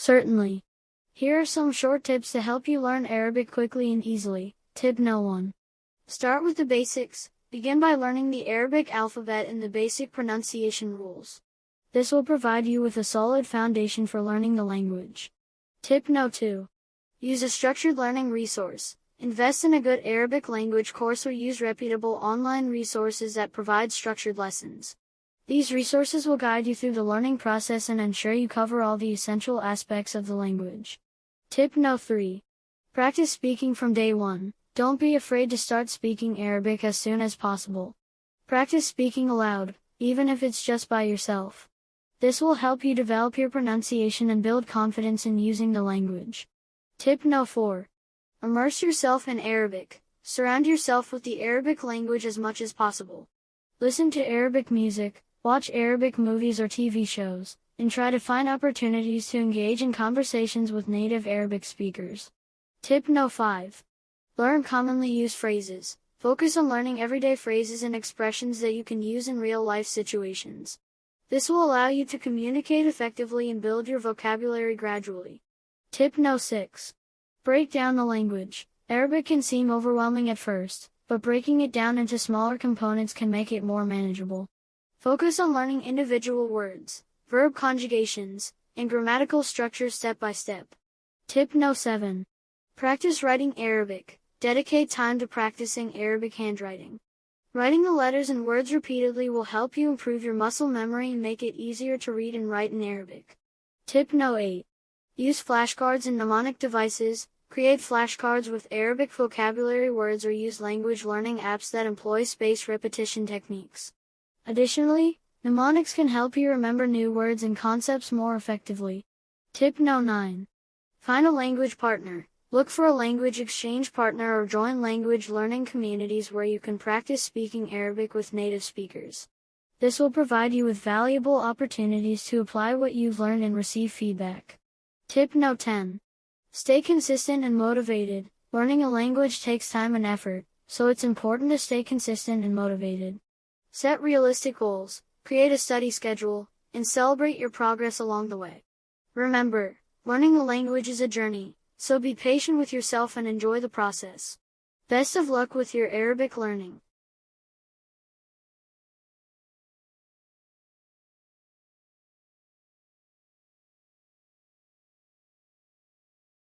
Certainly. Here are some short tips to help you learn Arabic quickly and easily. Tip No. 1. Start with the basics. Begin by learning the Arabic alphabet and the basic pronunciation rules. This will provide you with a solid foundation for learning the language. Tip No. 2. Use a structured learning resource. Invest in a good Arabic language course or use reputable online resources that provide structured lessons. These resources will guide you through the learning process and ensure you cover all the essential aspects of the language. Tip No. 3. Practice speaking from day one. Don't be afraid to start speaking Arabic as soon as possible. Practice speaking aloud, even if it's just by yourself. This will help you develop your pronunciation and build confidence in using the language. Tip No. 4. Immerse yourself in Arabic. Surround yourself with the Arabic language as much as possible. Listen to Arabic music, watch Arabic movies or TV shows, and try to find opportunities to engage in conversations with native Arabic speakers. Tip No. 5. Learn commonly used phrases. Focus on learning everyday phrases and expressions that you can use in real-life situations. This will allow you to communicate effectively and build your vocabulary gradually. Tip No. 6. Break down the language. Arabic can seem overwhelming at first, but breaking it down into smaller components can make it more manageable. Focus on learning individual words, verb conjugations, and grammatical structures step by step. Tip No. 7. Practice writing Arabic. Dedicate time to practicing Arabic handwriting. Writing the letters and words repeatedly will help you improve your muscle memory and make it easier to read and write in Arabic. Tip No. 8. Use flashcards and mnemonic devices. Create flashcards with Arabic vocabulary words or use language learning apps that employ spaced repetition techniques. Additionally, mnemonics can help you remember new words and concepts more effectively. Tip No. 9. Find a language partner. Look for a language exchange partner or join language learning communities where you can practice speaking Arabic with native speakers. This will provide you with valuable opportunities to apply what you've learned and receive feedback. Tip No. 10. Stay consistent and motivated. Learning a language takes time and effort, so it's important to stay consistent and motivated. Set realistic goals, create a study schedule, and celebrate your progress along the way. Remember, learning the language is a journey, so be patient with yourself and enjoy the process. Best of luck with your Arabic learning.